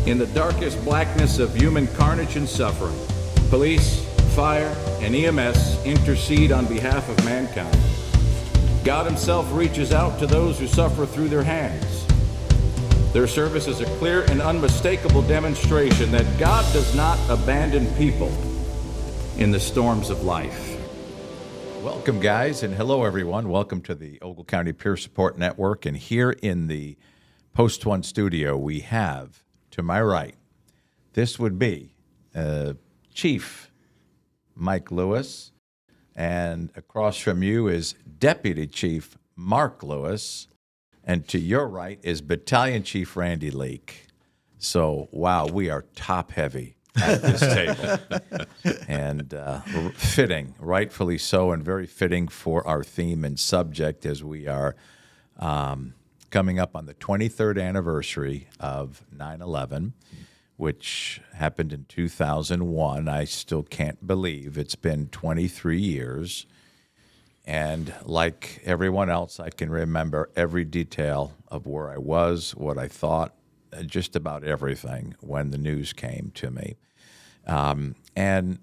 In the darkest blackness of human carnage and suffering, police, fire, and EMS intercede on behalf of mankind. God himself reaches out to those who suffer through their hands. Their service is a clear and unmistakable demonstration that God does not abandon people in the storms of life. Welcome, guys, and hello, everyone. Welcome to the Ogle County Peer Support Network. And here in the Post 1 studio, we have, to my right, this would be Chief Mike Lewis, and across from you is Deputy Chief Mark Lewis, and to your right is Battalion Chief Randy Leek. So, wow, we are top-heavy at this table, and fitting, rightfully so, and very fitting for our theme and subject as we are coming up on the 23rd anniversary of 9/11, which happened in 2001. I still can't believe it's been 23 years. And like everyone else, I can remember every detail of where I was, what I thought, just about everything when the news came to me. And,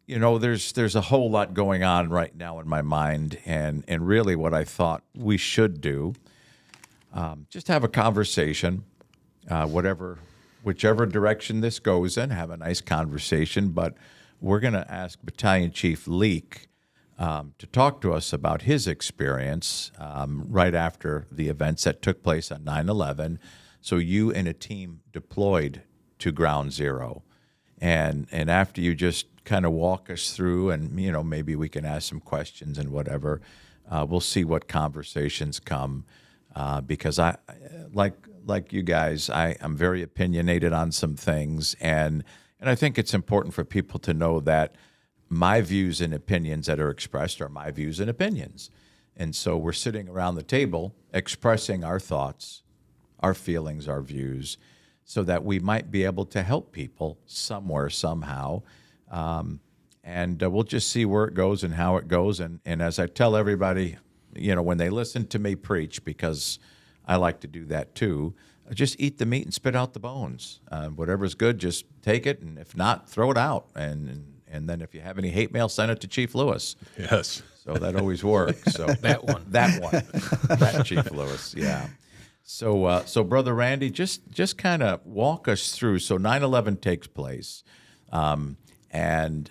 you know, there's a whole lot going on right now in my mind. And really what I thought we should do, just have a conversation, whichever direction this goes in, have a nice conversation. But we're going to ask Battalion Chief Leek to talk to us about his experience right after the events that took place on 9/11. So you and a team deployed to Ground Zero. And after you just kind of walk us through, and, you know, maybe we can ask some questions and whatever, we'll see what conversations come. Because I, like you guys, I'm very opinionated on some things, and I think it's important for people to know that my views and opinions that are expressed are my views and opinions. And so we're sitting around the table expressing our thoughts, our feelings, our views, so that we might be able to help people somewhere, somehow. And we'll just see where it goes and how it goes. And as I tell everybody, you know, when they listen to me preach, because I like to do that too, just eat the meat and spit out the bones. Whatever's good, just take it, and if not, throw it out. And then if you have any hate mail, send it to Chief Lewis. Yes. So that always works. So that Chief Lewis, yeah. So Brother Randy, just kind of walk us through. So 9/11 takes place, and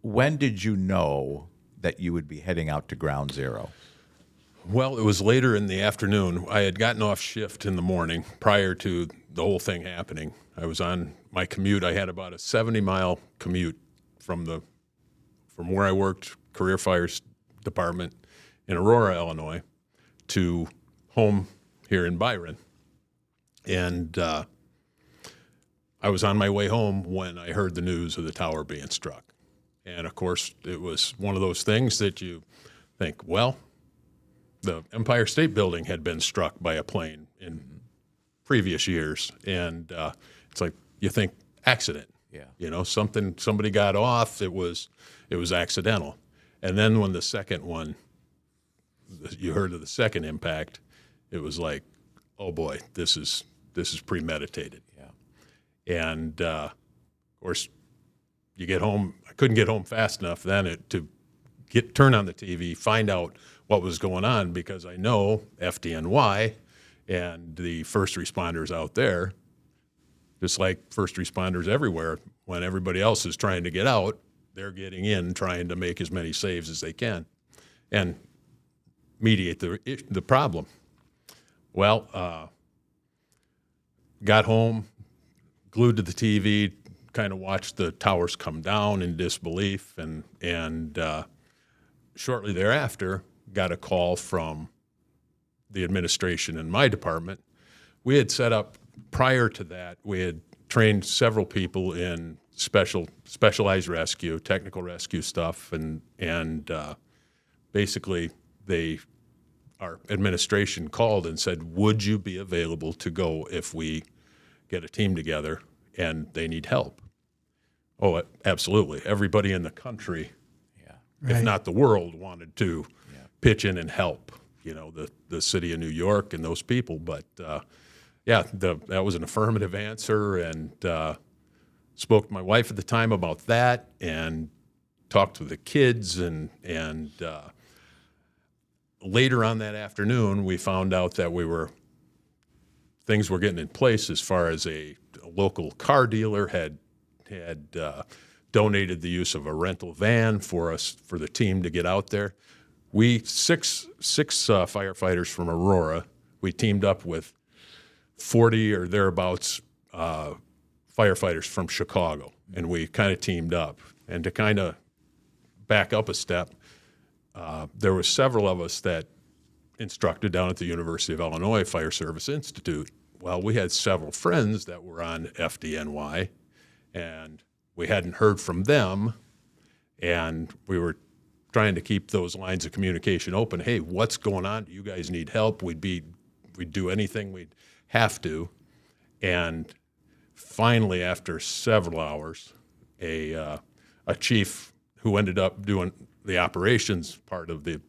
when did you know that you would be heading out to Ground Zero? Well, it was later in the afternoon. I had gotten off shift in the morning prior to the whole thing happening. I was on my commute. I had about a 70-mile commute from where I worked, Career Fires Department in Aurora, Illinois, to home here in Byron. And I was on my way home when I heard the news of the tower being struck. And, of course, it was one of those things that you think, well, the Empire State Building had been struck by a plane in previous years. And it's like you think accident. Yeah. You know, somebody got off, it was accidental. And then when the second one, you heard of the second impact, it was like, oh boy, this is premeditated. Yeah. And of course, you get home. I couldn't get home fast enough then to turn on the TV, find out what was going on, because I know FDNY and the first responders out there, just like first responders everywhere, when everybody else is trying to get out, they're getting in, trying to make as many saves as they can and mediate the problem. Well, got home, glued to the TV, kind of watched the towers come down in disbelief, and shortly thereafter got a call from the administration in my department. We had set up, prior to that, we had trained several people in specialized rescue, technical rescue stuff, and basically our administration called and said, would you be available to go if we get a team together and they need help? Oh, absolutely. Everybody in the country, if not the world, wanted to pitch in and help, you know, the city of New York and those people. But yeah, that was an affirmative answer, and spoke to my wife at the time about that, and talked to the kids, and later on that afternoon, we found out that things were getting in place as far as a local car dealer had donated the use of a rental van for the team to get out there. We six firefighters from Aurora. We teamed up with 40 or thereabouts firefighters from Chicago, and we kind of teamed up. And to kind of back up a step, there were several of us that instructed down at the University of Illinois Fire Service Institute. Well, we had several friends that were on FDNY, and we hadn't heard from them, and we were trying to keep those lines of communication open. Hey, what's going on? Do you guys need help? We'd do anything we'd have to. And finally, after several hours, a chief who ended up doing the operations part of the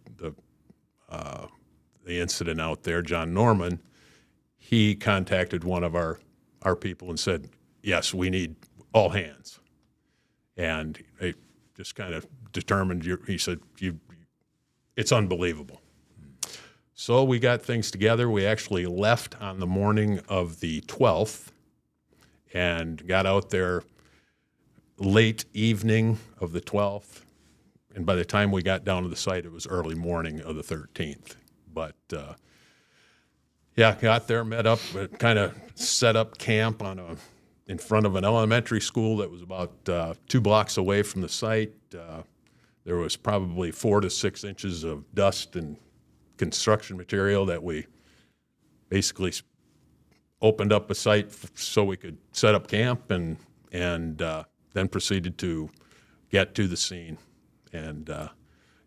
incident out there, John Norman, he contacted one of our people and said, yes, we need all hands. And they just kind of determined, he said, it's unbelievable. So we got things together. We actually left on the morning of the 12th and got out there late evening of the 12th. And by the time we got down to the site, it was early morning of the 13th. But got there, met up, kind of set up camp in front of an elementary school that was about 2 blocks away from the site. There was probably 4 to 6 inches of dust and construction material that we basically opened up a site so we could set up camp, and then proceeded to get to the scene. And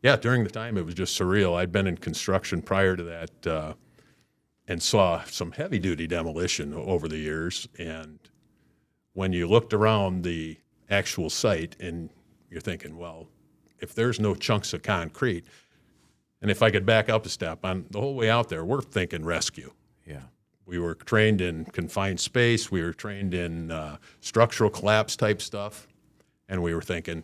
during the time, it was just surreal. I'd been in construction prior to that and saw some heavy-duty demolition over the years. And when you looked around the actual site, and you're thinking, well, if there's no chunks of concrete, and if I could back up a step, on the whole way out there, we're thinking rescue. Yeah. We were trained in confined space. We were trained in structural collapse type stuff. And we were thinking,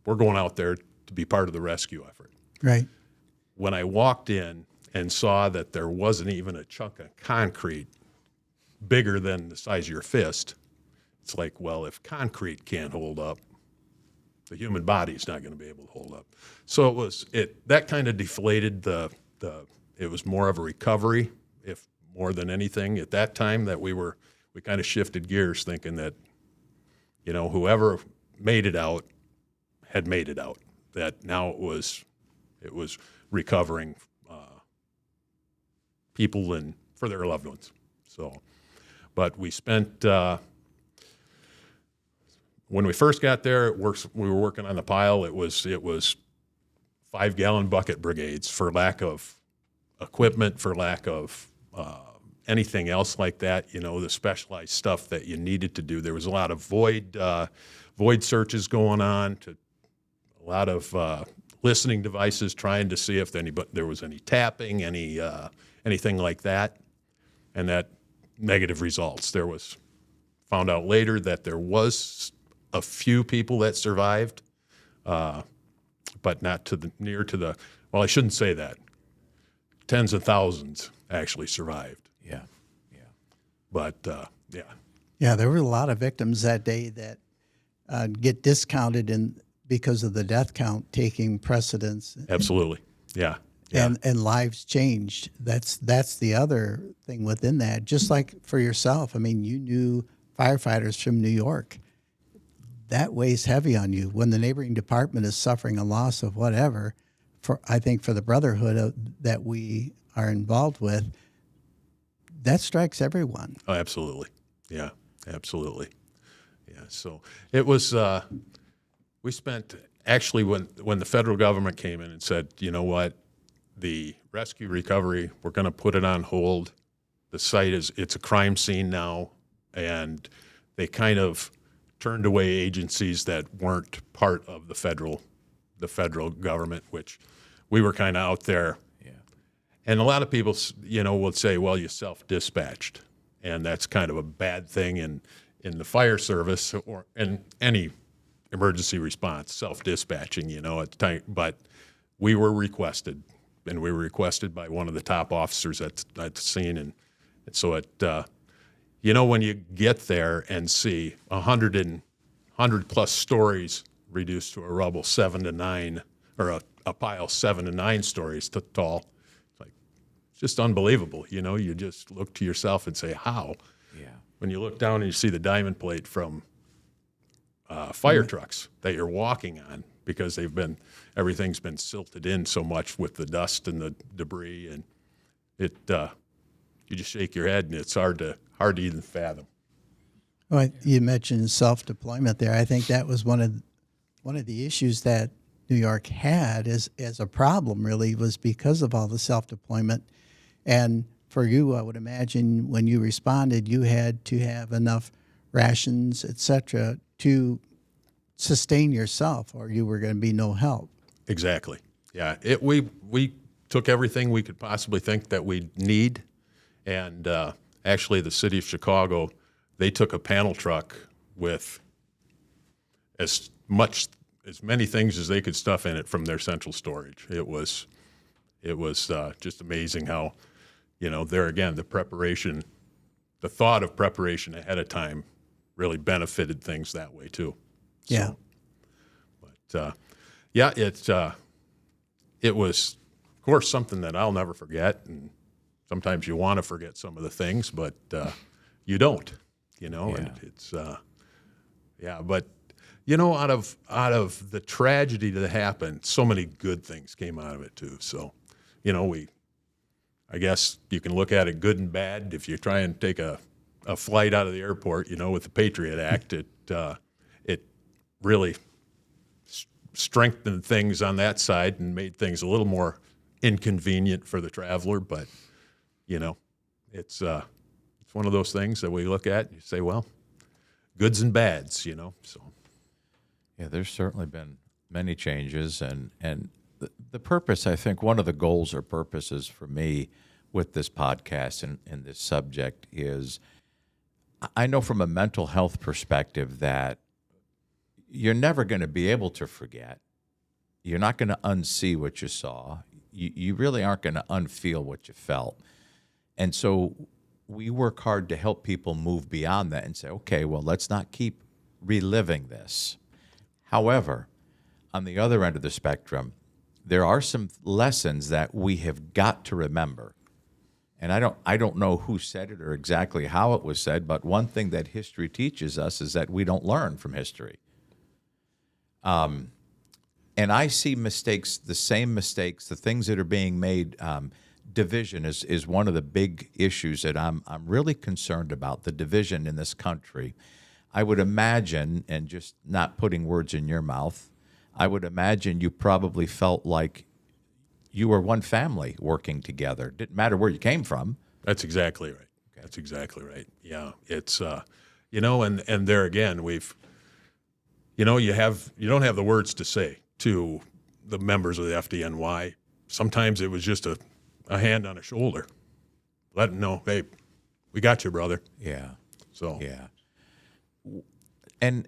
we're going out there to be part of the rescue effort. Right. When I walked in and saw that there wasn't even a chunk of concrete bigger than the size of your fist, it's like, well, if concrete can't hold up, the human body is not going to be able to hold up. So that kind of deflated it was more of a recovery, if more than anything at that time, that we kind of shifted gears, thinking that, whoever made it out had made it out, that now it was recovering people and for their loved ones. So, but we spent, when we first got there, we were working on the pile. It was 5-gallon bucket brigades, for lack of equipment, for lack of anything else like that, the specialized stuff that you needed to do. There was a lot of void searches going on, to a lot of listening devices, trying to see if there was any tapping, anything like that, and that negative results. Found out later that there was a few people that survived, but not near to the, well, I shouldn't say that. Tens of thousands actually survived. Yeah. But, Yeah, there were a lot of victims that day that get discounted because of the death count taking precedence. Absolutely. Yeah. And lives changed. That's the other thing within that. Just like for yourself, I mean, you knew firefighters from New York. That weighs heavy on you when the neighboring department is suffering a loss of whatever. I think for the brotherhood that we are involved with, that strikes everyone. Oh, absolutely. Yeah, absolutely. Yeah. So it was. We spent actually when the federal government came in and said, you know what, the rescue recovery, we're going to put it on hold. The site it's a crime scene now, and they kind of turned away agencies that weren't part of the federal government, which we were kind of out there. Yeah. And a lot of people, will say, well, you self-dispatched. And that's kind of a bad thing in the fire service or in any emergency response, self-dispatching, at the time. But we were requested, and we were requested by one of the top officers at the scene. And so when you get there and see 100 plus stories reduced to a rubble 7 to 9, or a pile 7 to 9 stories tall, it's just unbelievable. You just look to yourself and say, how? Yeah. When you look down and you see the diamond plate from fire trucks that you're walking on, because everything's been silted in so much with the dust and the debris, and you just shake your head, and it's hard to even fathom. Well, you mentioned self-deployment there. I think that was one of the issues that New York had as a problem, really, was because of all the self-deployment. And for you, I would imagine when you responded, you had to have enough rations, et cetera, to sustain yourself, or you were going to be no help. Exactly. Yeah. We took everything we could possibly think that we'd need, and actually, the city of Chicago, they took a panel truck with as many things as they could stuff in it from their central storage. It was just amazing how, there again, the thought of preparation ahead of time really benefited things that way too. Yeah. So, but it was, of course, something that I'll never forget. And sometimes you want to forget some of the things, but you don't, and it's, but out of the tragedy that happened, so many good things came out of it too. So, I guess you can look at it good and bad. If you try and take a flight out of the airport, with the Patriot Act, it really strengthened things on that side and made things a little more inconvenient for the traveler. But, it's one of those things that we look at and you say, well, goods and bads, so. Yeah, there's certainly been many changes, and the purpose, I think, one of the goals or purposes for me with this podcast and this subject is, I know from a mental health perspective that you're never going to be able to forget. You're not going to unsee what you saw. You really aren't going to unfeel what you felt. And so we work hard to help people move beyond that and say, okay, well, let's not keep reliving this. However, on the other end of the spectrum, there are some lessons that we have got to remember. And I don't know who said it or exactly how it was said, but one thing that history teaches us is that we don't learn from history. And I see mistakes, the same mistakes, the things that are being made. Division is one of the big issues that I'm really concerned about, the division in this country. I would imagine, and just not putting words in your mouth, I would imagine you probably felt like you were one family working together. Didn't matter where you came from. That's exactly right. Okay. That's exactly right. Yeah, it's and there again, we've, you don't have the words to say to the members of the FDNY. Sometimes it was just a hand on a shoulder, let them know, hey, we got you, brother. Yeah. So yeah, and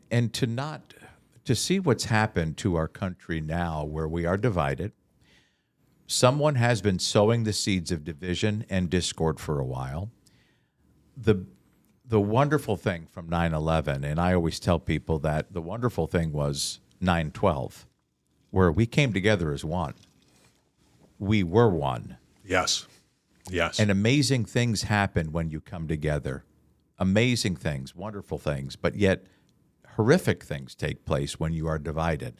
to see what's happened to our country now, where we are divided. Someone has been sowing the seeds of division and discord for a while. The wonderful thing from 9/11, and I always tell people that the wonderful thing was 9/12, where we came together as one. We were one. Yes. And amazing things happen when you come together. Amazing things, wonderful things, but yet horrific things take place when you are divided.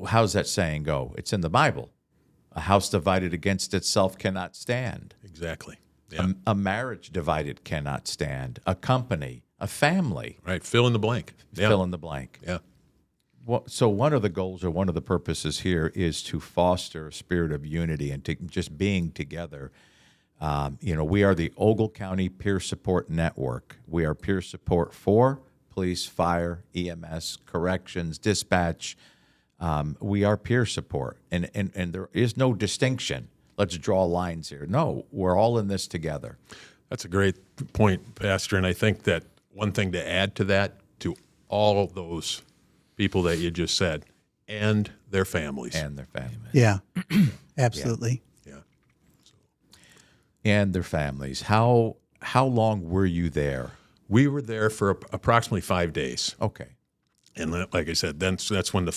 How's that saying go? It's in the Bible. A house divided against itself cannot stand. Exactly. Yeah. A marriage divided cannot stand. A company, a family. Right. Fill in the blank. Yeah. Fill in the blank. Yeah. So one of the goals or one of the purposes here is to foster a spirit of unity and to just being together. We are the Ogle County Peer Support Network. We are peer support for police, fire, EMS, corrections, dispatch. We are peer support, and there is no distinction. let's draw lines here. No, we're all in this together. That's a great point, Pastor. And I think that one thing to add to that, to all of those people that you just said, and their families. And their families. Yeah, absolutely. Yeah. And their families. How long were you there? We were there for approximately 5 days. Okay. And like I said, then that's when the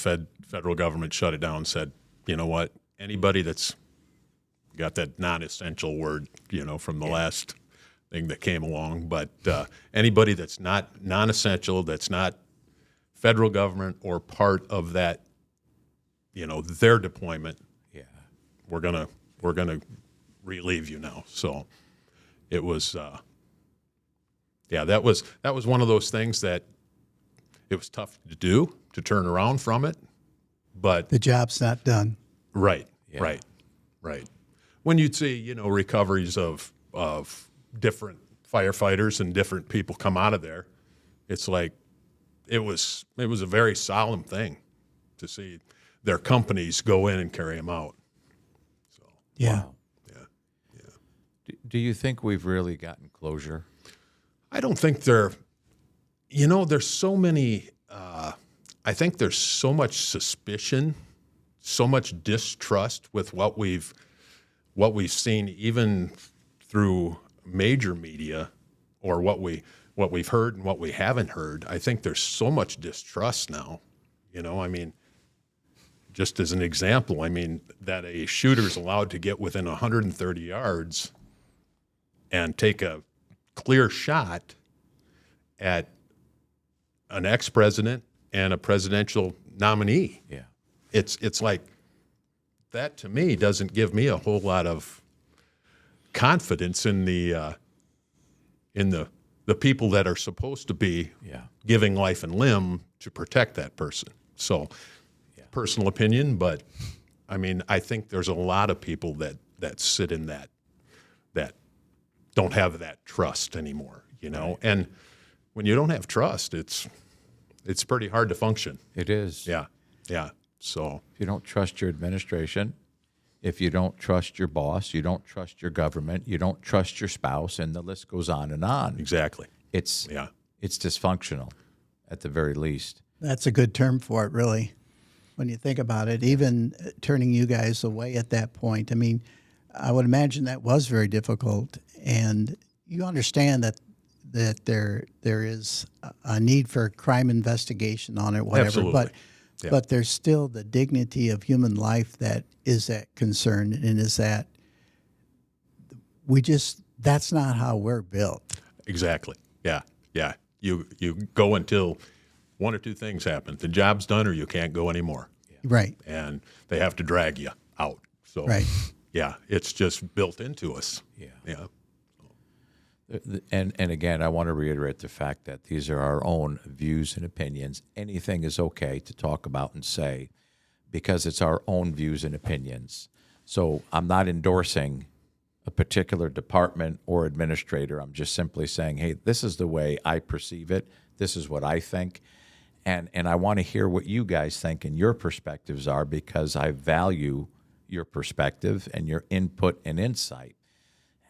federal government shut it down and said, you know what, anybody that's got that non-essential word, from the last thing that came along, but anybody that's not non-essential, that's not federal government or part of that, their deployment, we're gonna relieve you now. So it was, that was one of those things that it was tough to do, to turn around from it, but The job's not done. right. Right. When you'd see, recoveries of different firefighters and different people come out of there, it's like it was a very solemn thing to see their companies go in and carry them out. So Yeah. Wow. Do you think we've really gotten closure? I don't think there's so many. I think there's so much suspicion, so much distrust with what we've seen, even through major media, or what we've heard and what we haven't heard. I think there's so much distrust now. Just as an example, that a shooter's allowed to get within 130 yards and take a clear shot at an ex-president and a presidential nominee. Yeah. It's like that, to me, doesn't give me a whole lot of confidence in the people that are supposed to be giving life and limb to protect that person. So, personal opinion, but I think there's a lot of people that sit in that don't have that trust anymore, Right. And when you don't have trust, it's pretty hard to function. It is. Yeah. So If you don't trust your administration, if you don't trust your boss, you don't trust your government, you don't trust your spouse, and the list goes on and on. exactly. It's Yeah. it's dysfunctional at the very least. That's a good term for it, really, when you think about it. Even turning you guys away at that point, I would imagine that was very difficult. And you understand that there is a need for crime investigation on it, whatever. Absolutely. But there's still the dignity of human life that is at concern, and is that that's not how we're built. Exactly. Yeah. You go until one or two things happen. The job's done, or you can't go anymore. Right. And they have to drag you out. So Right. yeah, it's just built into us. Yeah. And again, I want to reiterate the fact that these are our own views and opinions. Anything is okay to talk about and say, because it's our own views and opinions. So I'm not endorsing a particular department or administrator. I'm just simply saying, hey, this is the way I perceive it. This is what I think. And I want to hear what you guys think and your perspectives are, because I value your perspective and your input and insight.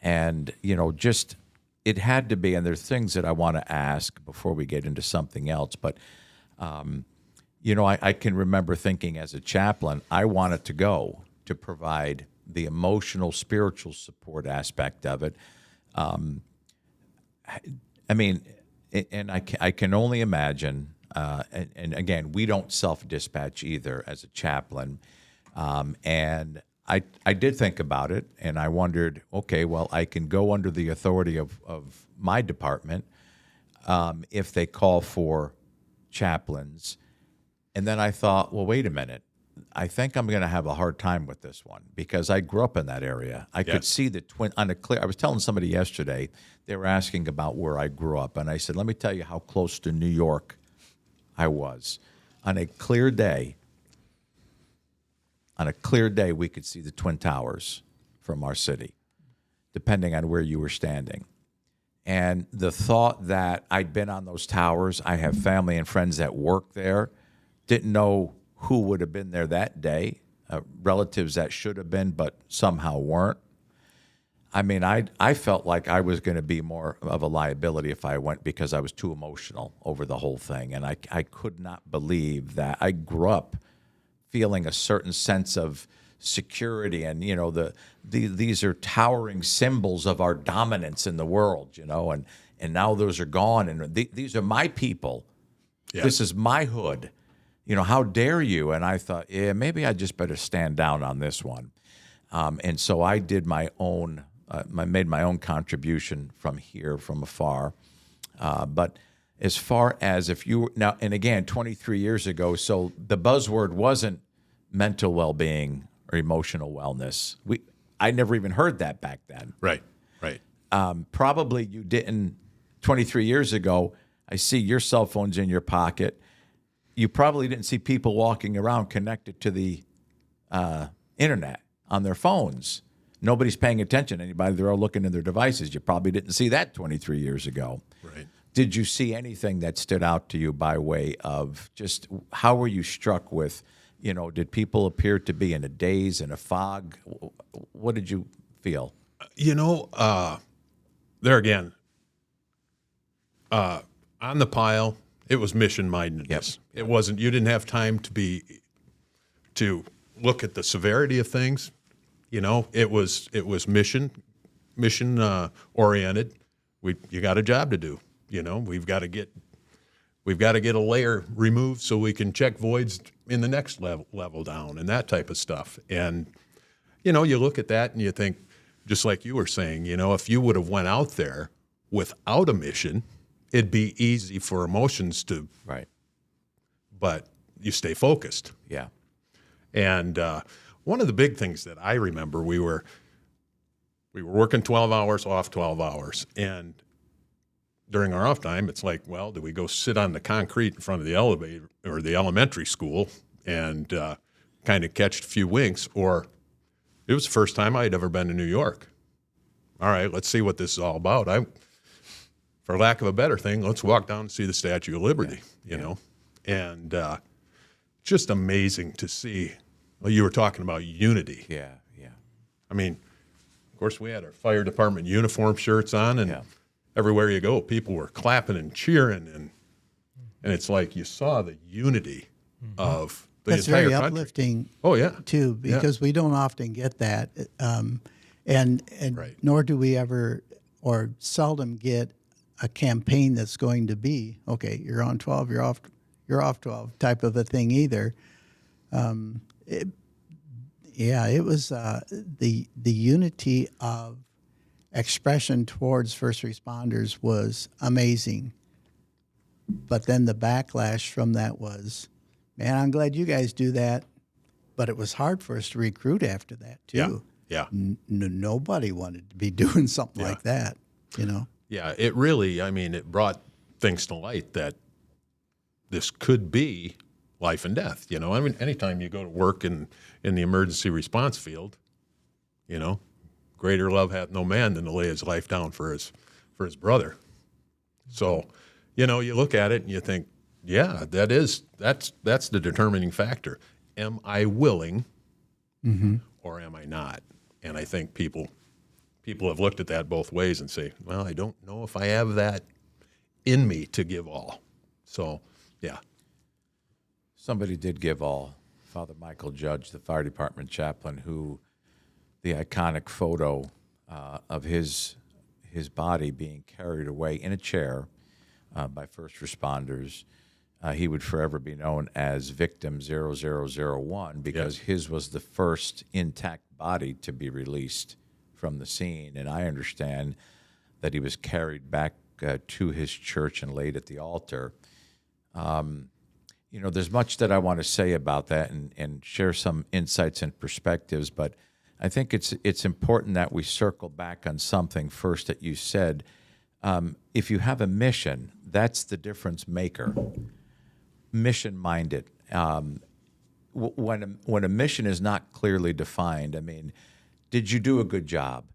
And, it had to be, and there's things that I want to ask before we get into something else, but, I can remember thinking as a chaplain, I wanted to go to provide the emotional, spiritual support aspect of it. And I can only imagine, and again, we don't self-dispatch either as a chaplain, and I did think about it, and I wondered, okay, well, I can go under the authority of my department if they call for chaplains. And then I thought, well, wait a minute. I think I'm going to have a hard time with this one, because I grew up in that area. I could see the I was telling somebody yesterday, they were asking about where I grew up, and I said, let me tell you how close to New York I was. On a clear day, we could see the Twin Towers from our city, depending on where you were standing. And the thought that I'd been on those towers, I have family and friends that work there, didn't know who would have been there that day. relatives that should have been but somehow weren't. I mean, I felt like I was going to be more of a liability if I went because I was too emotional over the whole thing. And I could not believe that. I grew up feeling a certain sense of security, and these are towering symbols of our dominance in the world, and now those are gone, and these are my people. Yeah. This is my hood. How dare you? And I thought, yeah, maybe I just better stand down on this one. And so I did my own. I made my own contribution from here, from afar. But as far as if you now, and again, 23 years ago, so the buzzword wasn't mental well-being or emotional wellness. I never even heard that back then. Right. Probably you didn't 23 years ago. I see your cell phone's in your pocket. You probably didn't see people walking around connected to the internet on their phones. Nobody's paying attention to anybody. They're all looking at their devices. You probably didn't see that 23 years ago. Right. Did you see anything that stood out to you by way of just how were you struck with, did people appear to be in a daze, in a fog? What did you feel? There again, on the pile, it was mission-mindedness. Yep. It wasn't, you didn't have time to look at the severity of things. It was mission oriented. You got a job to do. We've got to get a layer removed so we can check voids in the next level down and that type of stuff. And you look at that and you think, just like you were saying, if you would have went out there without a mission, it'd be easy for emotions to. Right. But you stay focused. Yeah. And one of the big things that I remember, we were working 12 hours, off 12 hours. And during our off time, it's like, well, do we go sit on the concrete in front of the elevator or the elementary school and kind of catch a few winks? Or it was the first time I'd ever been to New York. All right, let's see what this is all about. For lack of a better thing, let's walk down and see the Statue of Liberty, you know. And just amazing to see. Well, you were talking about unity. Yeah. I mean, of course, we had our fire department uniform shirts on, and everywhere you go, people were clapping and cheering, and it's like you saw the unity of the That's entire very country. uplifting. Oh yeah, too, because we don't often get that, and Right. nor do we ever or seldom get a campaign that's going to be okay. You're on 12, you're off 12 type of a thing either. It was the unity of expression towards first responders was amazing. But then the backlash from that was, man, I'm glad you guys do that. But it was hard for us to recruit after that too. Yeah. Nobody wanted to be doing something like that, Yeah, it really, it brought things to light that this could be life and death, anytime you go to work in the emergency response field, greater love hath no man than to lay his life down for his brother. So, you look at it and you think, yeah, that's the determining factor. Am I willing or am I not? And I think people have looked at that both ways and say, well, I don't know if I have that in me to give all. So, yeah. Somebody did give all. Father Michael Judge, the fire department chaplain, who the iconic photo of his body being carried away in a chair by first responders, he would forever be known as Victim 0001 because his was the first intact body to be released from the scene. And I understand that he was carried back to his church and laid at the altar. There's much that I want to say about that and share some insights and perspectives, but I think it's important that we circle back on something first that you said. If you have a mission, that's the difference maker. Mission-minded. When a mission is not clearly defined, did you do a good job?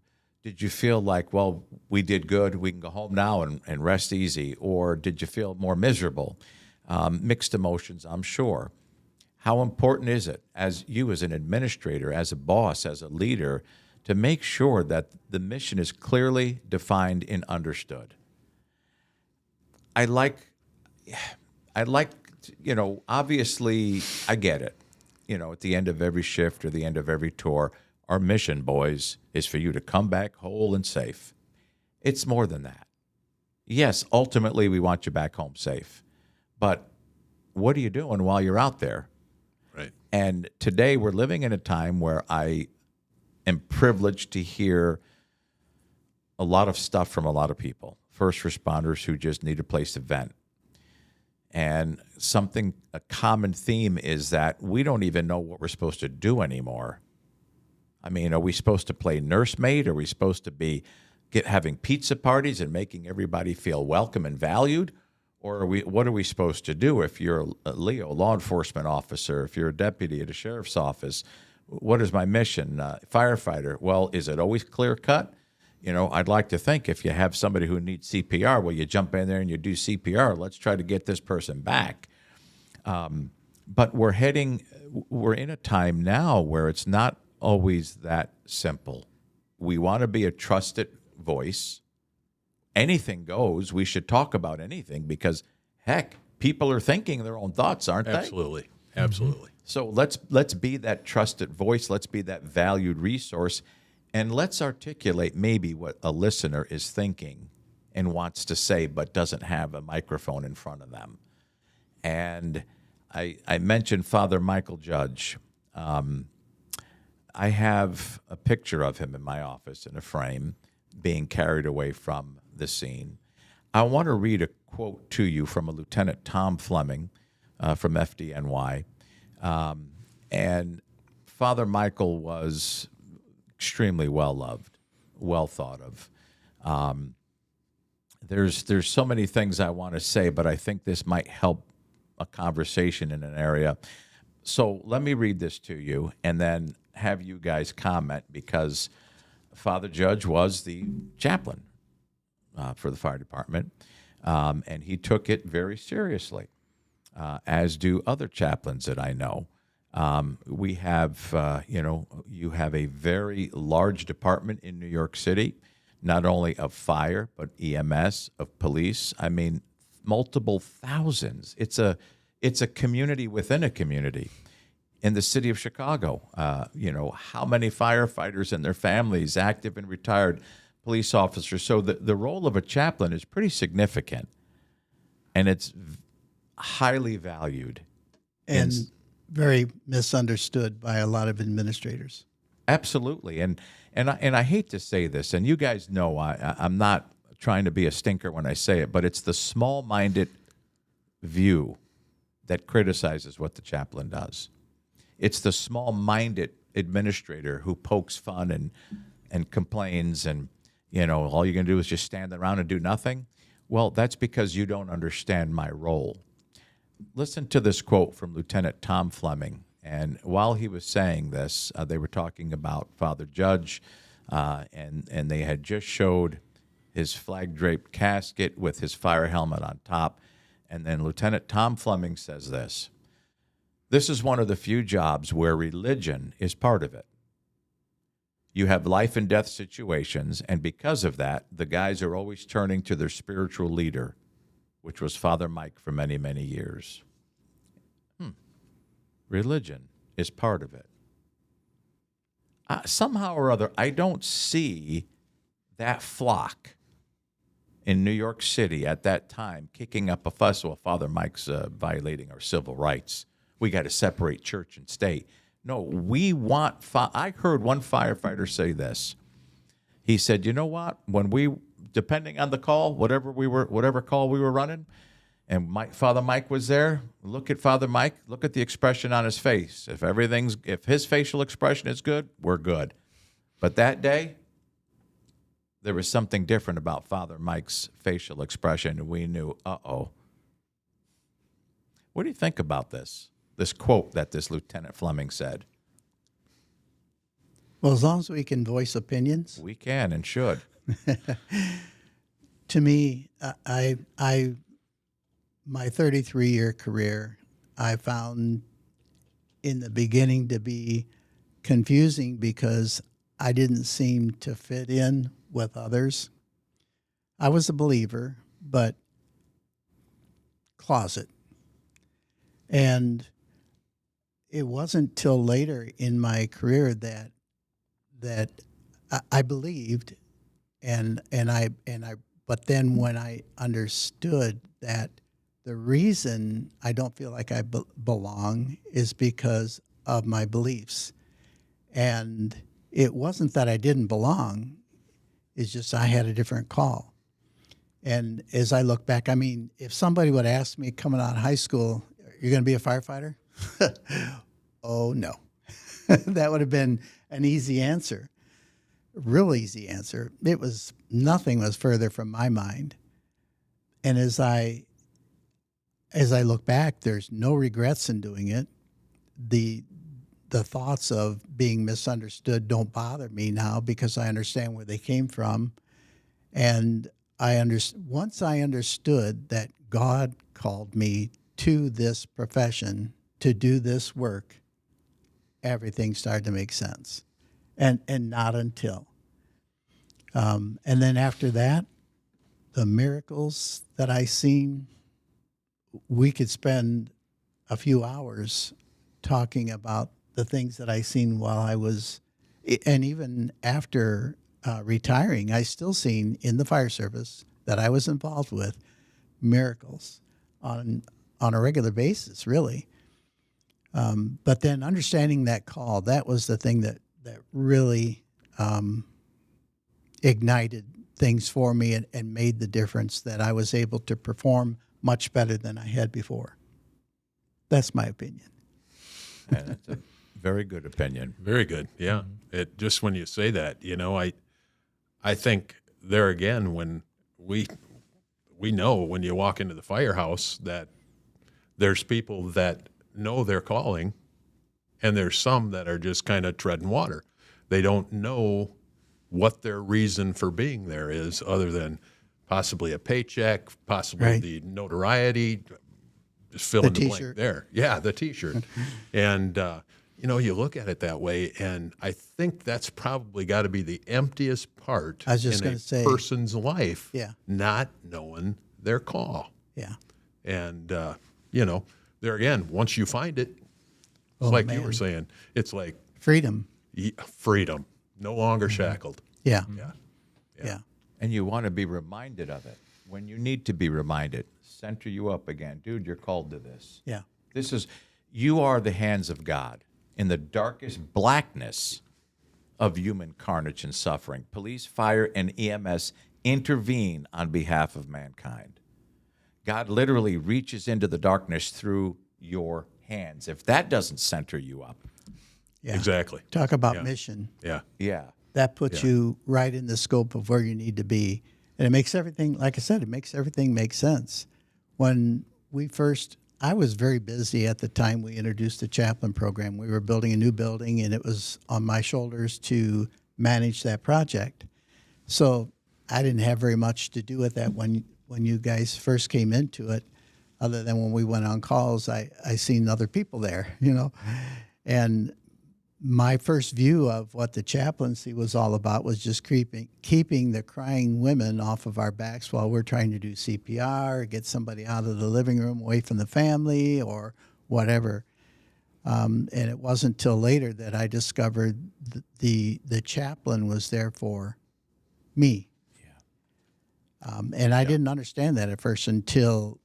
Did you feel like, well, we did good, we can go home now and rest easy? Or did you feel more miserable? Mixed emotions, I'm sure. How important is it as you as an administrator, as a boss, as a leader, to make sure that the mission is clearly defined and understood? I like, obviously I get it. At the end of every shift or the end of every tour, our mission, boys, is for you to come back whole and safe. It's more than that. Yes, ultimately we want you back home safe. But what are you doing while you're out there? Right. And today we're living in a time where I am privileged to hear a lot of stuff from a lot of people, first responders who just need a place to vent. And a common theme is that we don't even know what we're supposed to do anymore. I mean, are we supposed to play nursemaid? Are we supposed to be having pizza parties and making everybody feel welcome and valued? Or what are we supposed to do if you're a LEO, law enforcement officer, if you're a deputy at a sheriff's office? What is my mission? Firefighter. Well, is it always clear cut? I'd like to think if you have somebody who needs CPR, well, you jump in there and you do CPR. Let's try to get this person back. But we're in a time now where it's not always that simple. We want to be a trusted voice. Anything goes. We should talk about anything because, heck, people are thinking their own thoughts, aren't they? Absolutely. Absolutely. So let's be that trusted voice. Let's be that valued resource. And let's articulate maybe what a listener is thinking and wants to say but doesn't have a microphone in front of them. And I mentioned Father Michael Judge. I have a picture of him in my office in a frame being carried away from the scene. I want to read a quote to you from a Lieutenant Tom Fleming from FDNY. And Father Michael was extremely well-loved, well thought of. There's so many things I want to say, but I think this might help a conversation in an area. So let me read this to you and then have you guys comment, because Father Judge was the chaplain for the fire department, and he took it very seriously, as do other chaplains that I know. We have, you have a very large department in New York City, not only of fire, but EMS, of police. I mean, multiple thousands. It's a community within a community. In the city of Chicago, how many firefighters and their families, active and retired police officers. So the role of a chaplain is pretty significant, and it's highly valued. And very misunderstood by a lot of administrators. Absolutely. And I hate to say this, and you guys know I'm not trying to be a stinker when I say it, but it's the small-minded view that criticizes what the chaplain does. It's the small-minded administrator who pokes fun and complains and, all you're going to do is just stand around and do nothing. Well, that's because you don't understand my role. Listen to this quote from Lieutenant Tom Fleming. And while he was saying this, they were talking about Father Judge, and they had just showed his flag-draped casket with his fire helmet on top. And then Lieutenant Tom Fleming says this: "This is one of the few jobs where religion is part of it. You have life and death situations, and because of that, the guys are always turning to their spiritual leader, which was Father Mike for many, many years." Religion is part of it. Somehow or other, I don't see that flock in New York City at that time kicking up a fuss. Well, Father Mike's violating our civil rights. We got to separate church and state. No, we want. I heard one firefighter say this. He said, "You know what? When depending on the call, whatever call we were running, and Father Mike was there, look at Father Mike. Look at the expression on his face. If his facial expression is good, we're good. But that day, there was something different about Father Mike's facial expression, and we knew, uh-oh." What do you think about this quote that this Lieutenant Fleming said? Well, as long as we can voice opinions. We can and should. To me, my 33-year career, I found in the beginning to be confusing because I didn't seem to fit in with others. I was a believer, but closet. And it wasn't till later in my career that I believed, but then when I understood that the reason I don't feel like I belong is because of my beliefs, and it wasn't that I didn't belong; it's just I had a different call. And as I look back, I mean, if somebody would ask me coming out of high school, "You're going to be a firefighter?" Oh no, that would have been an easy answer. Real easy answer. Nothing was further from my mind. And as I look back, there's no regrets in doing it. The thoughts of being misunderstood don't bother me now because I understand where they came from. And once I understood that God called me to this profession, to do this work, everything started to make sense. And not until. And then after that, the miracles that I seen, we could spend a few hours talking about the things that I seen while I was, and even after retiring, I still seen in the fire service that I was involved with miracles on a regular basis, really. But then understanding that call, that was the thing that really ignited things for me and made the difference that I was able to perform much better than I had before. That's my opinion. Yeah, that's a very good opinion. Very good. Yeah. It just when you say that, I think there again when we know when you walk into the firehouse that there's people that know their calling, and there's some that are just kind of treading water. They don't know what their reason for being there is other than possibly a paycheck, possibly Right. the notoriety, just fill in the blank there. Yeah, the T-shirt. And, you look at it that way, and I think that's probably got to be the emptiest part I was just in gonna a say, person's life, yeah. not knowing their call. Yeah. And, there again, once you find it, it's like you were saying, it's like Freedom. freedom, no longer shackled. Yeah. Yeah. And you want to be reminded of it. When you need to be reminded, center you up again. Dude, you're called to this. Yeah. You are the hands of God in the darkest blackness of human carnage and suffering. Police, fire, and EMS intervene on behalf of mankind. God literally reaches into the darkness through your hands. If that doesn't center you up. Yeah. Exactly. Talk about Yeah. mission. Yeah. Yeah. That puts you right in the scope of where you need to be. And it makes everything, like I said, it makes everything make sense. When I was very busy at the time we introduced the chaplain program. We were building a new building, and it was on my shoulders to manage that project. So I didn't have very much to do with that when you guys first came into it, other than when we went on calls, I seen other people there, And my first view of what the chaplaincy was all about was just keeping the crying women off of our backs while we're trying to do CPR, or get somebody out of the living room away from the family or whatever. And it wasn't till later that I discovered the chaplain was there for me. And I didn't understand that at first until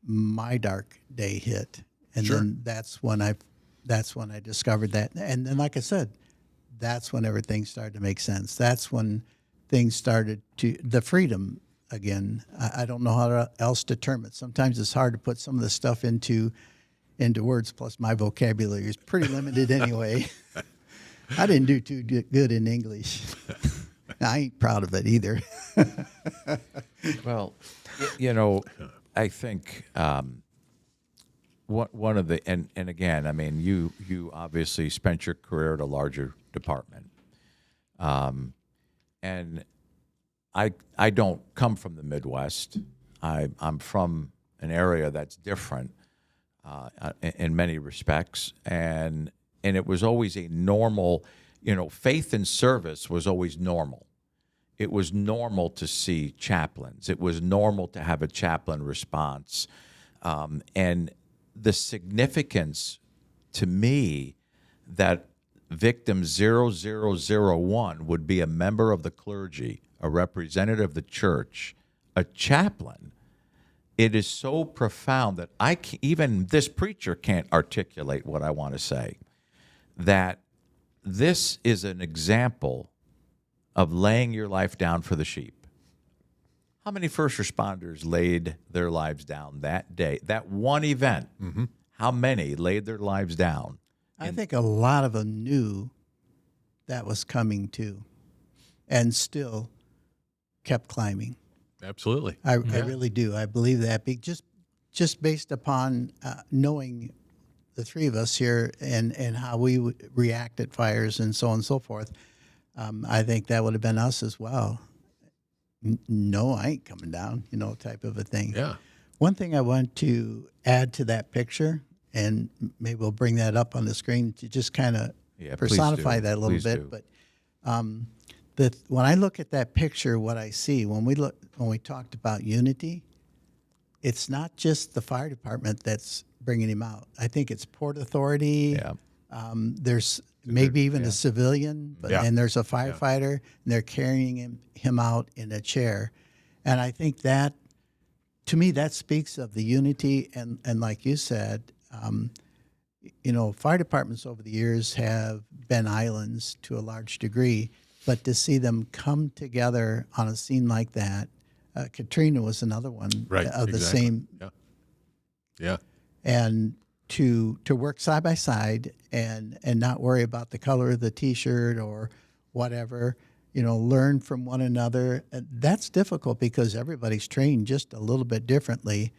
my dark day hit. And then that's when I discovered that. And then, like I said, that's when everything started to make sense. That's when things started the freedom again. I don't know how else to term it. Sometimes it's hard to put some of the stuff into words, plus my vocabulary is pretty limited anyway. I didn't do too good in English. I ain't proud of it either. Well, I think one of the and again, I mean, you obviously spent your career at a larger department, and I don't come from the Midwest. I'm from an area that's different, in many respects, and it was always a normal, faith and service was always normal. It was normal to see chaplains. It was normal to have a chaplain response, and the significance to me that victim 0001 would be a member of the clergy, a representative of the church, a chaplain. It is so profound that even this preacher can't articulate what I want to say. That this is an example of laying your life down for the sheep. How many first responders laid their lives down that day? That one event, how many laid their lives down? I think a lot of them knew that was coming too, and still kept climbing. Absolutely. I really do. I believe that just based upon knowing the three of us here and how we would react at fires and so on and so forth. I think that would have been us as well. No, I ain't coming down, type of a thing. Yeah. One thing I want to add to that picture, and maybe we'll bring that up on the screen to just kind of personify that a little bit. But when I look at that picture, what I see when we talked about unity, it's not just the fire department that's bringing him out. I think it's Port Authority. Yeah. There's maybe even a civilian, and there's a firefighter, and they're carrying him out in a chair. And I think that, to me, that speaks of the unity. And like you said, fire departments over the years have been islands to a large degree, but to see them come together on a scene like that, Katrina was another one of the same. Yeah. And to work side by side and not worry about the color of the T-shirt or whatever, learn from one another. That's difficult because everybody's trained just a little bit differently.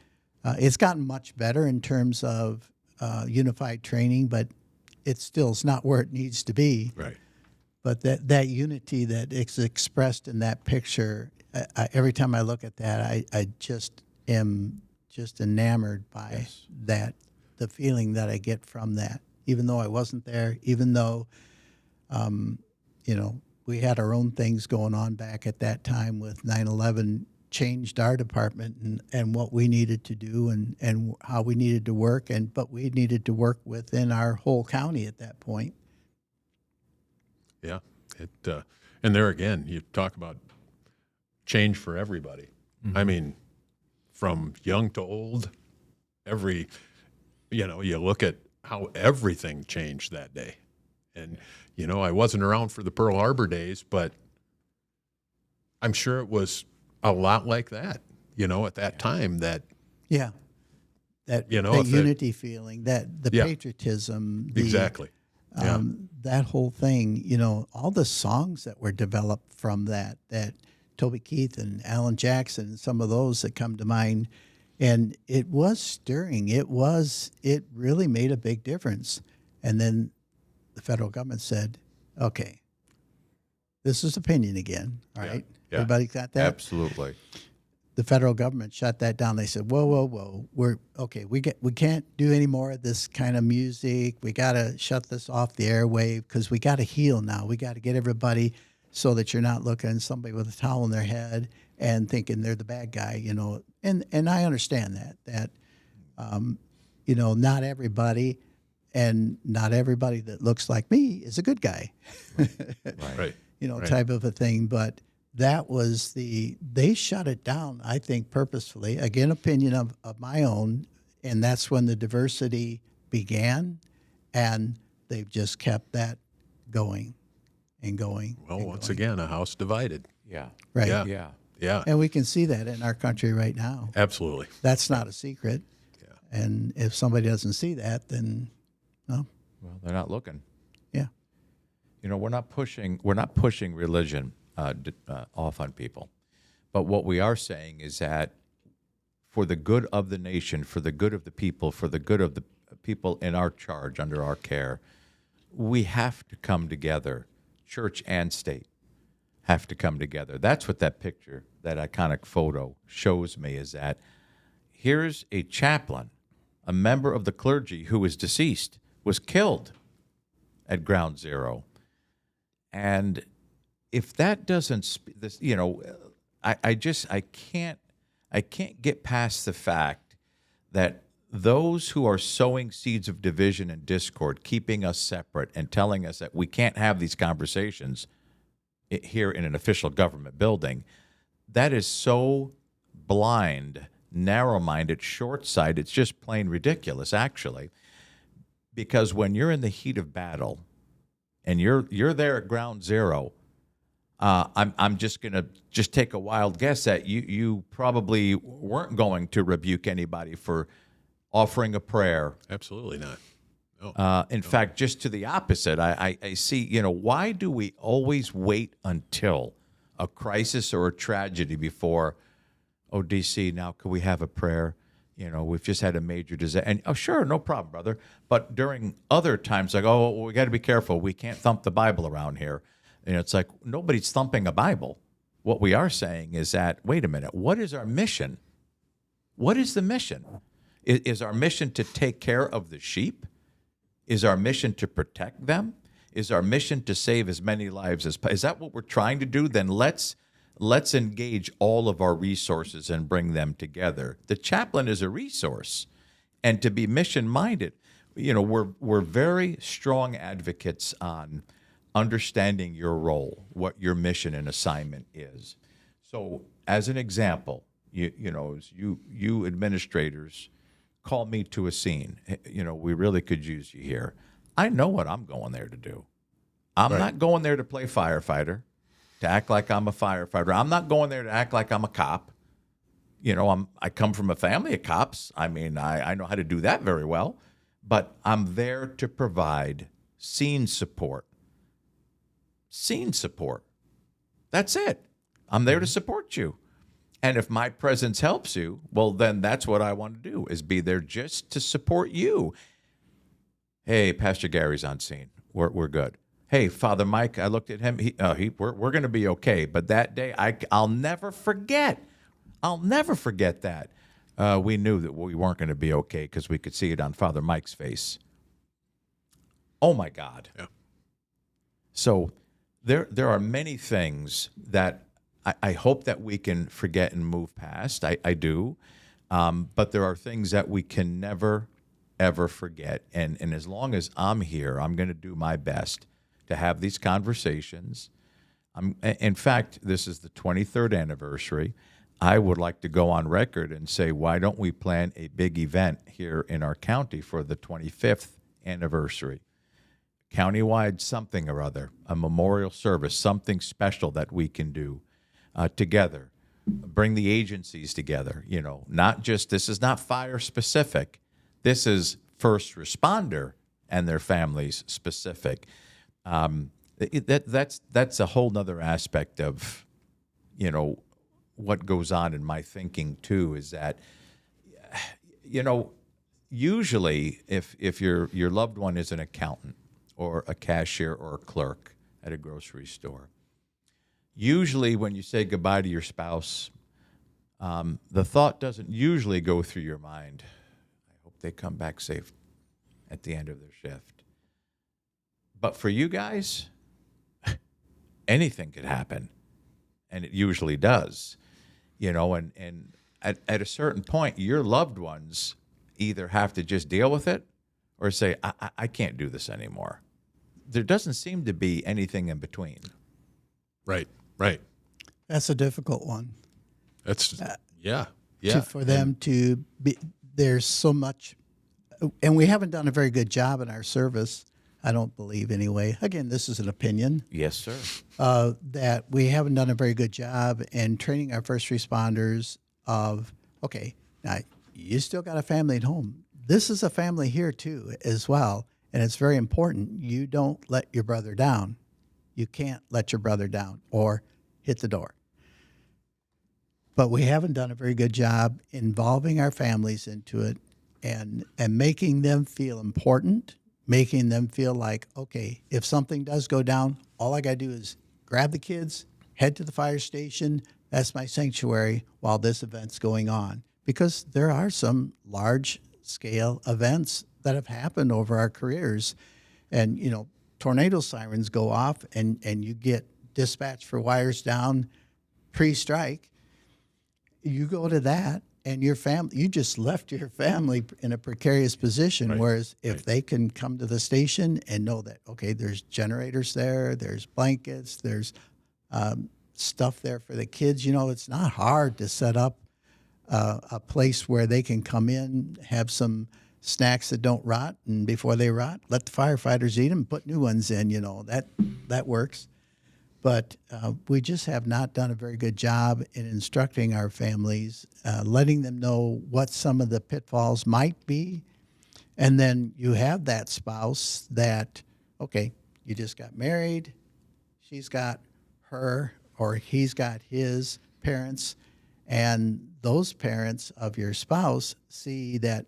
It's gotten much better in terms of unified training, but it still is not where it needs to be. Right. But that unity that is expressed in that picture, every time I look at that, I just am just enamored by that, the feeling that I get from that, even though I wasn't there, even though, we had our own things going on back at that time with 9/11 changed our department and what we needed to do and how we needed to work, but we needed to work within our whole county at that point. Yeah. And there again, you talk about change for everybody. I mean, from young to old, you look at how everything changed that day. And, I wasn't around for the Pearl Harbor days, but I'm sure it was a lot like that, at that time that. Yeah. That unity feeling, that the patriotism. Exactly. That whole thing, all the songs that were developed from that Toby Keith and Alan Jackson, some of those that come to mind. And it was stirring. It really made a big difference. And then the federal government said, okay, this is opinion again. All right. Yeah. Everybody got that? Absolutely. The federal government shut that down. They said, whoa. We can't do any more of this kind of music. We got to shut this off the airwave because we got to heal now. We got to get everybody so that you're not looking at somebody with a towel in their head and thinking they're the bad guy, And I understand that not everybody and not everybody that looks like me is a good guy, Right. Type of a thing. But that was they shut it down, I think, purposefully. Again, opinion of my own. And that's when the diversity began. And they've just kept that going and going. Well, once again, a house divided. Yeah. Right. Yeah. And we can see that in our country right now. Absolutely. That's not a secret. Yeah. And if somebody doesn't see that, then, well, they're not looking. Yeah. We're not pushing religion off on people. But what we are saying is that for the good of the nation, for the good of the people, for the good of the people in our charge, under our care, we have to come together, church and state. Have to come together. That's what that picture, that iconic photo shows me, is that here's a chaplain, a member of the clergy who was deceased was killed at Ground Zero. And if that doesn't, I can't get past the fact that those who are sowing seeds of division and discord, keeping us separate and telling us that we can't have these conversations here in an official government building, that is so blind, narrow-minded, short-sighted. It's just plain ridiculous, actually. Because when you're in the heat of battle and you're there at Ground Zero, I'm just going to take a wild guess that you probably weren't going to rebuke anybody for offering a prayer. Absolutely not. No. In fact, just to the opposite, I see, why do we always wait until a crisis or a tragedy before, oh, DC, now could we have a prayer? We've just had a major disaster. And, oh, sure, no problem, brother. But during other times, like, oh, we got to be careful. We can't thump the Bible around here. It's like nobody's thumping a Bible. What we are saying is that, wait a minute, what is our mission? What is the mission? Is our mission to take care of the sheep? Is our mission to protect them? Is our mission to save as many lives as possible? Is that what we're trying to do? Then let's engage all of our resources and bring them together. The chaplain is a resource, and to be mission-minded, we're very strong advocates on understanding your role, what your mission and assignment is. So, as an example, you administrators call me to a scene. We really could use you here. I know what I'm going there to do. I'm not going there to play firefighter, to act like I'm a firefighter. I'm not going there to act like I'm a cop. I come from a family of cops. I mean, I know how to do that very well. But I'm there to provide scene support. Scene support. That's it. I'm there to support you. And if my presence helps you, well, then that's what I want to do, is be there just to support you. Hey, Pastor Gary's on scene. We're good. Hey, Father Mike, I looked at him. We're going to be okay. But that day, I'll never forget. I'll never forget that. We knew that we weren't going to be okay because we could see it on Father Mike's face. Oh, my God. Yeah. So there are many things that I hope that we can forget and move past. I do. But there are things that we can never, ever forget. And as long as I'm here, I'm going to do my best to have these conversations. In fact, this is the 23rd anniversary. I would like to go on record and say, why don't we plan a big event here in our county for the 25th anniversary? Countywide something or other, a memorial service, something special that we can do together. Bring the agencies together, not just, this is not fire specific. This is first responder and their families specific. That's a whole nother aspect of, what goes on in my thinking too, is that, usually if your loved one is an accountant or a cashier or a clerk at a grocery store, usually when you say goodbye to your spouse, the thought doesn't usually go through your mind, I hope they come back safe at the end of their shift. But for you guys, anything could happen, and it usually does, and at a certain point, your loved ones either have to just deal with it or say, I can't do this anymore. There doesn't seem to be anything in between. Right. That's a difficult one. That's, yeah. For them to be, there's so much, and we haven't done a very good job in our service, I don't believe anyway. Again, this is an opinion. Yes, sir. That we haven't done a very good job in training our first responders of, okay, now you still got a family at home. This is a family here too as well, and it's very important. You don't let your brother down. You can't let your brother down or hit the door. But we haven't done a very good job involving our families into it and making them feel important, making them feel like, okay, if something does go down, all I got to do is grab the kids, head to the fire station. That's my sanctuary while this event's going on. Because there are some large scale events that have happened over our careers. And, tornado sirens go off and you get dispatched for wires down pre-strike. You go to that and your family, you just left your family in a precarious position. Right. Whereas if they can come to the station and know that, okay, there's generators there, there's blankets, there's stuff there for the kids, it's not hard to set up a place where they can come in, have some snacks that don't rot, and before they rot, let the firefighters eat them, put new ones in, that works. But we just have not done a very good job in instructing our families, letting them know what some of the pitfalls might be. And then you have that spouse that, okay, you just got married, she's got her or he's got his parents, and those parents of your spouse see that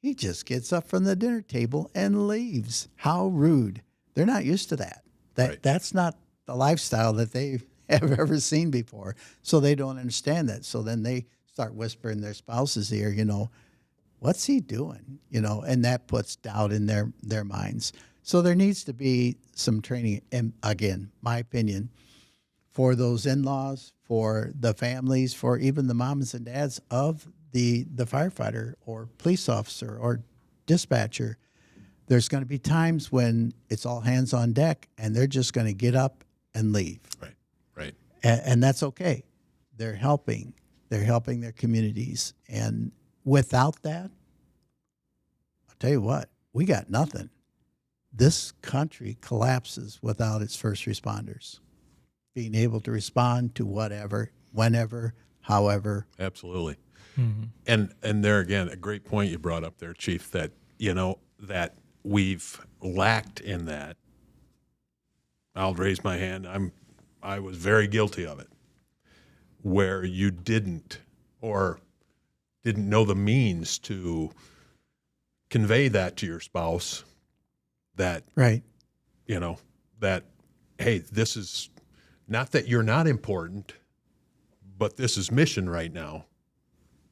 he just gets up from the dinner table and leaves. How rude. They're not used to that. That's not the lifestyle that they have ever seen before. So they don't understand that. So then they start whispering their spouse's ear, what's he doing? And that puts doubt in their minds. So there needs to be some training, and again, my opinion, for those in-laws, for the families, for even the moms and dads of the firefighter or police officer or dispatcher. There's going to be times when it's all hands on deck and they're just going to get up and leave. Right. And that's okay. They're helping their communities. And without that, I'll tell you what, we got nothing. This country collapses without its first responders being able to respond to whatever, whenever, however. Absolutely. And there again, a great point you brought up there, Chief, that, that we've lacked in that. I'll raise my hand. I was very guilty of it, where you didn't know the means to convey that to your spouse, that, Right. That, hey, this is not that you're not important, but this is mission right now,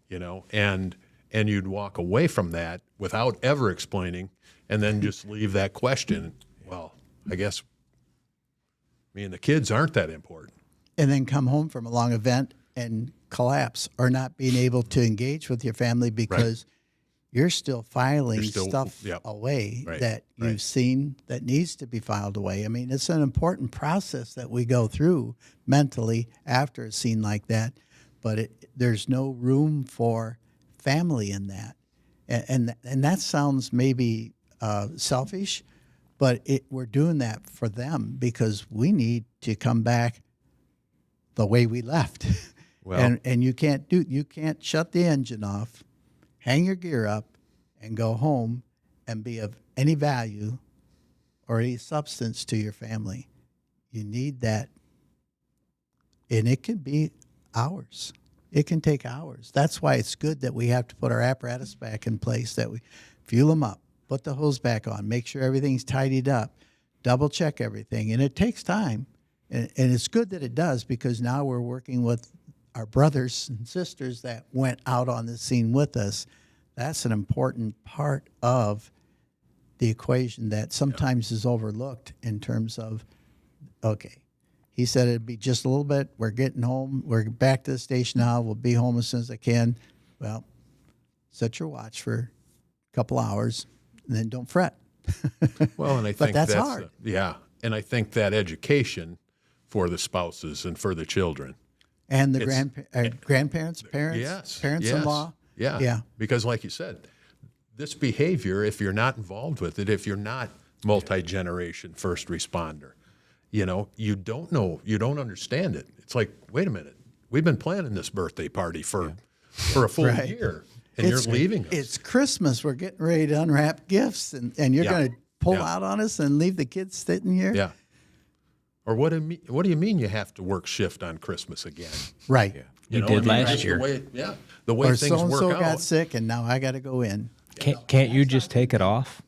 and you'd walk away from that without ever explaining, and then just leave that question. Well, I guess me and the kids aren't that important. And then come home from a long event and collapse or not being able to engage with your family because you're still filing stuff away that you've seen that needs to be filed away. I mean, it's an important process that we go through mentally after a scene like that, but there's no room for family in that. And that sounds maybe selfish, but we're doing that for them because we need to come back the way we left. Well, and you can't shut the engine off, hang your gear up, and go home and be of any value or any substance to your family. You need that, and it can be hours. It can take hours. That's why it's good that we have to put our apparatus back in place, that we fuel them up, put the hose back on, make sure everything's tidied up, double check everything. And it takes time. And it's good that it does because now we're working with our brothers and sisters that went out on the scene with us. That's an important part of the equation that sometimes is overlooked in terms of, okay, he said it'd be just a little bit. We're getting home. We're back to the station now. We'll be home as soon as I can. Well, set your watch for a couple hours and then don't fret. Well, and I But think that's hard. And I think that education for the spouses and for the children. And the grandparents, parents, Yes. parents-in-law. Yes. Yeah. Because like you said, this behavior, if you're not involved with it, if you're not multi-generation first responder, you don't know, you don't understand it. It's like, wait a minute, we've been planning this birthday party for a full Right. year, and you're leaving us. It's Christmas. We're getting ready to unwrap gifts, and you're going to pull out on us and leave the kids sitting here? Yeah. Or what do you mean you have to work shift on Christmas again? Right. You We know, did I mean, last that's year. The way Or things work so-and-so out. got sick, and now I got to go in. Can't you just take it off?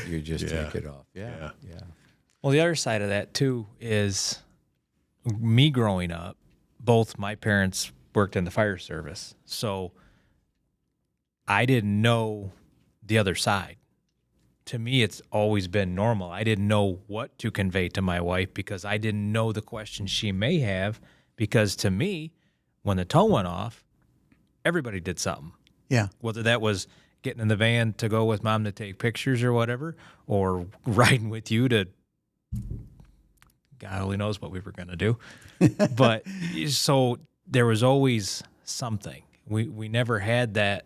You just take it off. Yeah. Well, the other side of that too is me growing up. Both my parents worked in the fire service, so I didn't know the other side. To me, it's always been normal. I didn't know what to convey to my wife because I didn't know the questions she may have, because to me, when the tone went off, everybody did something. Yeah. Whether that was getting in the van to go with mom to take pictures or whatever, or riding with you to, God only knows what we were going to do. But so there was always something. We never had that.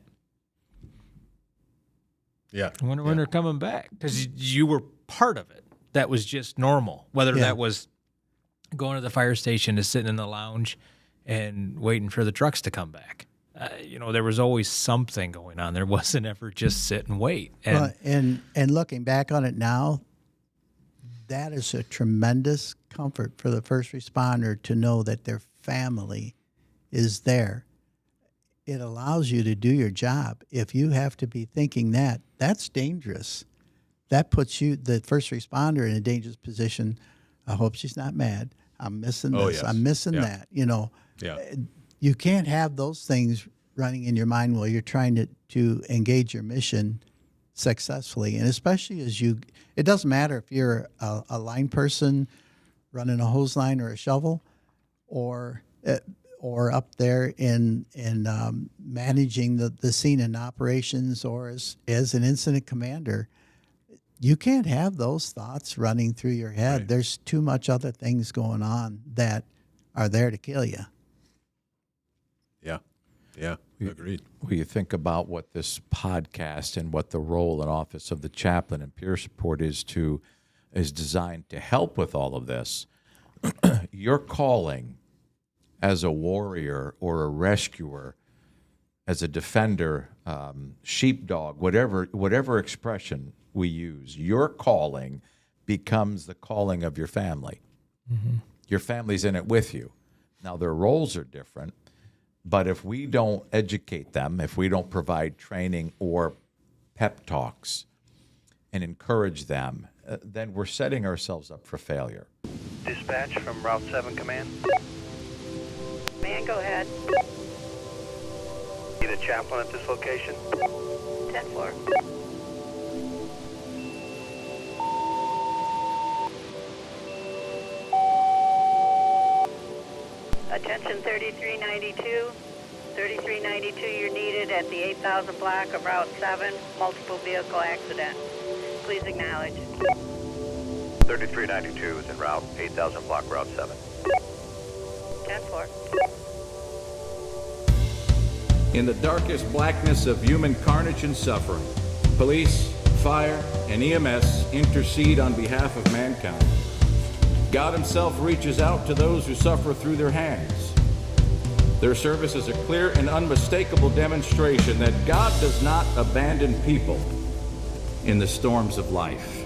Yeah. I wonder when they're coming back, because you were part of it. That was just normal. Whether that was going to the fire station to sitting in the lounge and waiting for the trucks to come back. There was always something going on. There wasn't ever just sit and wait. And and looking back on it now, that is a tremendous comfort for the first responder to know that their family is there. It allows you to do your job. If you have to be thinking that, that's dangerous. That puts you, the first responder, in a dangerous position. I hope she's not mad. I'm missing this. Yes. I'm missing that. Yeah. You can't have those things running in your mind while you're trying to engage your mission successfully. And especially as it doesn't matter if you're a line person running a hose line or a shovel, or up there in managing the scene and operations, or as an incident commander. You can't have those thoughts running through your head. Right. There's too much other things going on that are there to kill you. Yeah. Agreed. Well, you think about what this podcast and what the role and office of the chaplain and peer support is designed to help with all of this. Your calling as a warrior or a rescuer, as a defender, sheepdog, whatever expression we use, your calling becomes the calling of your family. Mm-hmm. Your family's in it with you. Now, their roles are different, but if we don't educate them, if we don't provide training or pep talks and encourage them, then we're setting ourselves up for failure. Dispatch from Route 7 Command. Man, go ahead. Need a chaplain at this location? 10-4. Attention 3392. 3392, you're needed at the 8000 block of Route 7. Multiple vehicle accident. Please acknowledge. 3392 is en route, 8000 block, Route 7. 10-4. In the darkest blackness of human carnage and suffering, police, fire, and EMS intercede on behalf of mankind. God himself reaches out to those who suffer through their hands. Their service is a clear and unmistakable demonstration that God does not abandon people in the storms of life.